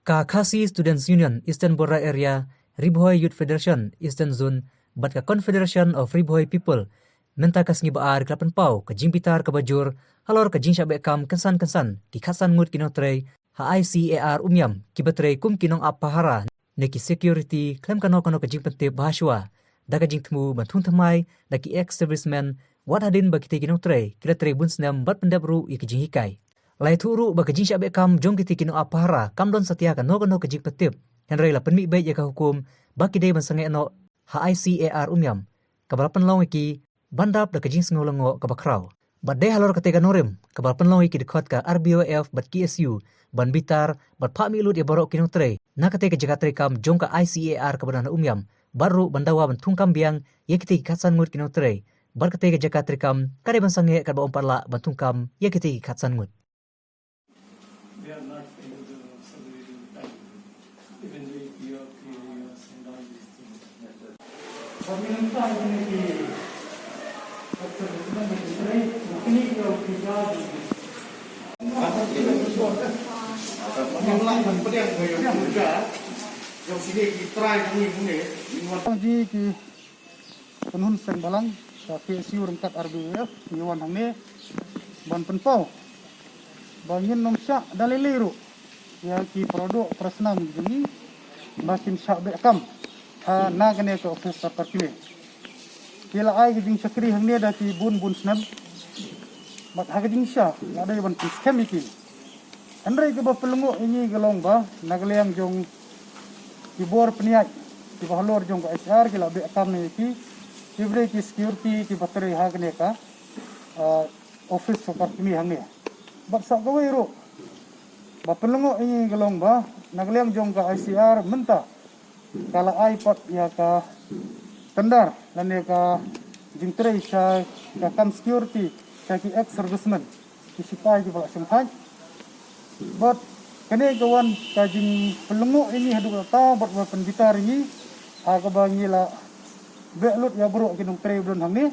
Ka Khasi Students Union Eastern Bora Area, Ribhoi Youth Federation Eastern Zone, bat ka Confederation of Ribhoi People, menta kas ngibaar kelapan pau ka jingpitar ka bajur, halor ka jing syabe kam kensan ki khasan ngut kinotrei, ha ICAR umyam ki batrei kum kinong apahara, neki security klem kano ka jing pentip bahaswa, da ka jing temu bantung thamai, da ki ex-servicemen, wat hadin ba kita kinotrei, kila trei bunsnam bat pendabru i ki jing hikai. Lai thuru ba kajing syabe kam jong kiti kino apahara kam don setia kan no kajing petip henry la penmi baik ya ka hukum ba kidei bansange no ha ICAR umyam kabalapan long iki bandap da kajing sengolengo ka bakrau ba de halor katega norim kabalapan long iki dekat ka RBOF bat KSU ban bitar bat pha mi lut ya borok kino tre na katega jagatri kam jong ka ICAR ka banana umyam baru bandawa bantung kam biang ye kiti khatsan ngut kino tre bar katega jagatri kam kade bansange ka ba umparla bantung kam ye kiti khatsan ngut. They are not able to survey in time. Even though you are curious and all these things. Pemerintah ini di persetujuan menteri mungkin kalau kita yang lain pada yang juga yang sini kita ini punya di penun sengbalang ke siur rengkat RBF Iwan Hangne ban penpau bangin nomsyak daliliru ya ki produk prasnam ini makin syak bekam ha na kene ke office terpilih kila ai ging sakri hangne da ki bun snab mat ha ging sya ada ban scam iki andrai ke ba pelungu ini gelong ba nagliang jong ki bor peniat ki bahlor jong ka SR kila bekam ni ki kibre ki security ki bateri ha kene ka office terpilih hangne baksa gawai ro ba pelungu ini gelong ba nagliang jong ka ICR menta kala iPad ya ka tendar dan ya ka jingtrei sa ka kan security ka ki ex serviceman ki sipai ki bala semhaj but kene kawan ka jing pelungu ini hadu ta bat ba penbitar ini aga ba ngila belut ya bro ki nung trei bulan hamni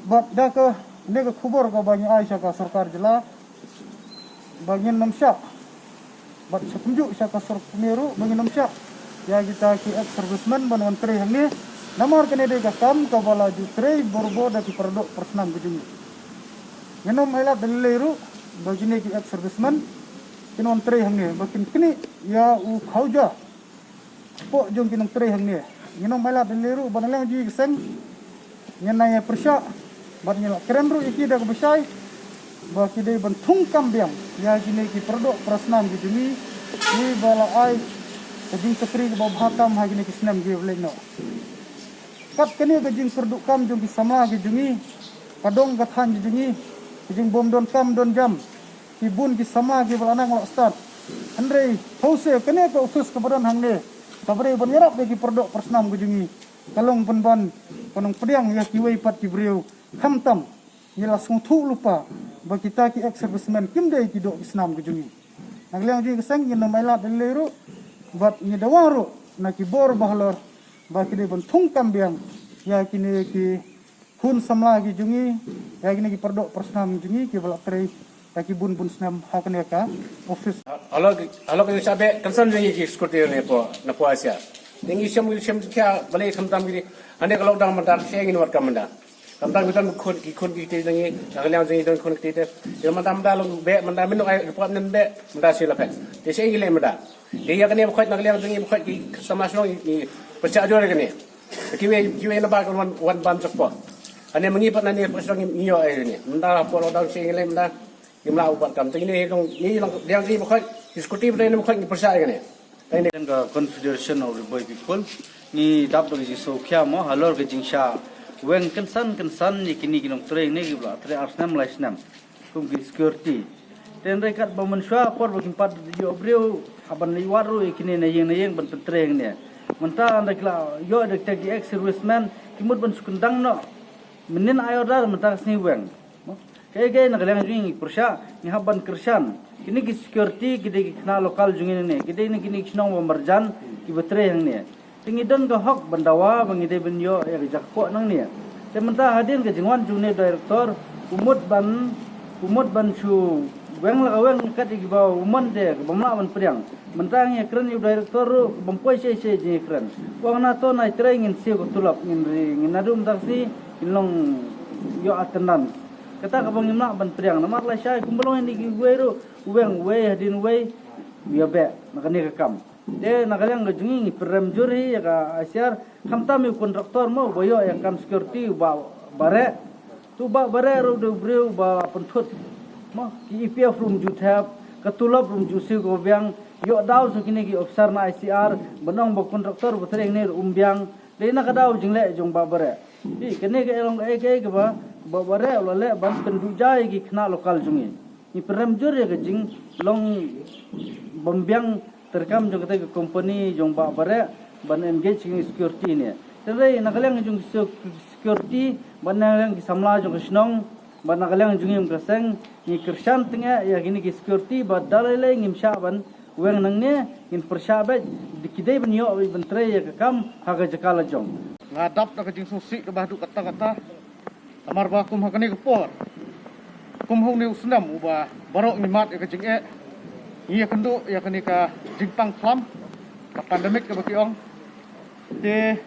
but da ka ne ka khubor ka ba ni Aisyah ka sarkar jela bagian nomsyak bat setunjuk saya kasar pemeru bagian nomsyak ya kita ki ex serviceman ban menteri hangni namar kene de kam ka bala ju trei borbo da ki produk personam gejuni yenom ela daliru bagine ki ex serviceman kin menteri hangni bakin kini ya u khauja po jong kin menteri hangni yenom ela daliru ban lang ji geseng nyenaya persya ban nyela keren ru iki da besai ba kidai bantung kambiang ya gini ki produk prasnam gi jumi ni bala ai kajing sekri ba bhatam ha gini kisnam gi leno kat kene kajing produk kam jung ki sama gi jumi kadong gathan gi jumi kajing bom don kam don jam ki bun ki sama gi bala nang start andre hause kene ka office kebadan hangne kabre banyarap gi produk prasnam gi jumi kalong penban konong pediang ya kiwei pat ki breu khamtam ni langsung thu lupa ba kita ki ex serviceman kim dei ki do islam ke jungi nagliang ji kesang ni nomailat deleru bat ni dawaru na ki bor bahlor ba ki de bantung kambiang ya kini ki hun samla ki jungi ya kini ki perdok personam jungi ki balak trei ya ki bun snam hakne ka office halo ke sabe concern ni ki security ne po na po asia dengi sem kya balai khamtam gi ane kalau dang mandar sengin war kamanda kamtang bitan kun ki te dangi nagliang jeng don kun ki te yo mandam da lo be mandam min ai report nen be manda sila pet te sei gile manda ye ya kane bkhot nagliang jeng bkhot ki samasno ni percaya jore kane kiwe na ba kon wan ban support ane mengi pat nani pasang ni yo ai ni manda po lo dang sei gile manda imla upat kam te ni kong ni lang diang ji bkhot diskutif re ni bkhot ni percaya kane ini kan Confederation of Ribhoi People ni dap bagi so kya mo halor ke jingsha wen kensan ni kini kinong treng ni gibla tre arsnam laisnam kum ki security ten rekat ba manusia por bakin pat yo breu haban ni waru kini na yeng ban treng ne menta anda kla yo de tag ex serviceman kimut ban sukundang no menin ayo dar menta sni wen kay na galang jing persya ni haban kersan kini ki security kide kena lokal jungin ne kide ni kini kinong marjan ki betre yang ne tingidon ke hok bandawa bangide benyo ya jakko nang ni sementara hadir ke jingwan june director umut ban su weng la weng kat gi ba uman de bamla ban priang mentang ya kren yu director bampoi se je kren wang na to na train in si ko tulap in adum taksi in long yo attendance kata ka bang imla ban priang na mat la syai kumbelong ni gi weru weng we hadin we ya be nakani ka kam de nakalang ga jungi ni prem juri ya ka asyar kamta mi kontraktor mo boyo ya kam security ba bare tu ba bare ro de breu ba penthut mo ki IPF room ju thap katulap room ju si go byang yo daw su kini ki officer na ICR banong ba kontraktor ba tereng ne umbyang de na ka daw jingle jong ba bare i kene ke elong ke ba bare lo le ban pendu jai ki khna lokal jungi ni prem juri ga jing long bombyang terkam jong kata company jong ba bare ban engage in security ne tere nakalang jong security ban nang ki samla jong snong ban nakalang jong im kaseng ni kersan tengah ya gini ki security ba dalale ngim ban weng nang ne in persyabat dikidai ban yo ban tre ya kam haga jakala jong ngadap na kajing susi ke bahdu kata-kata tamar ba kum hakani ke por kum hong ni usnam uba barok ni mat ya kajing iya kendu ya kani ka jingpang klam ka pandemik ke baki ong te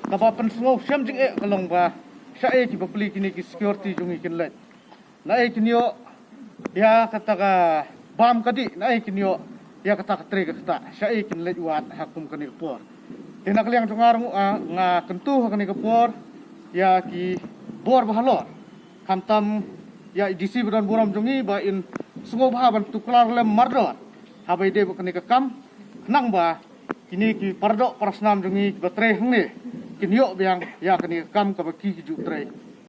ka ba pen slow syam jing kalong ba sya ki bapli kini ki security jungi kin let na kinyo ya kata ka bam kadi na kinyo ya kata ka tre kata sya kin let wat hakum kani ke por Tina kaliang tungar nga kentu kani kepor ya ki bor bahalor kantam ya disi beran buram jungi ba in sungo bah ban tuklar lem mardot habai de kani kam nang ba kini ki pardok prasnam jungi batre hne kinyo biang ya kani kam ka baki ki ju tre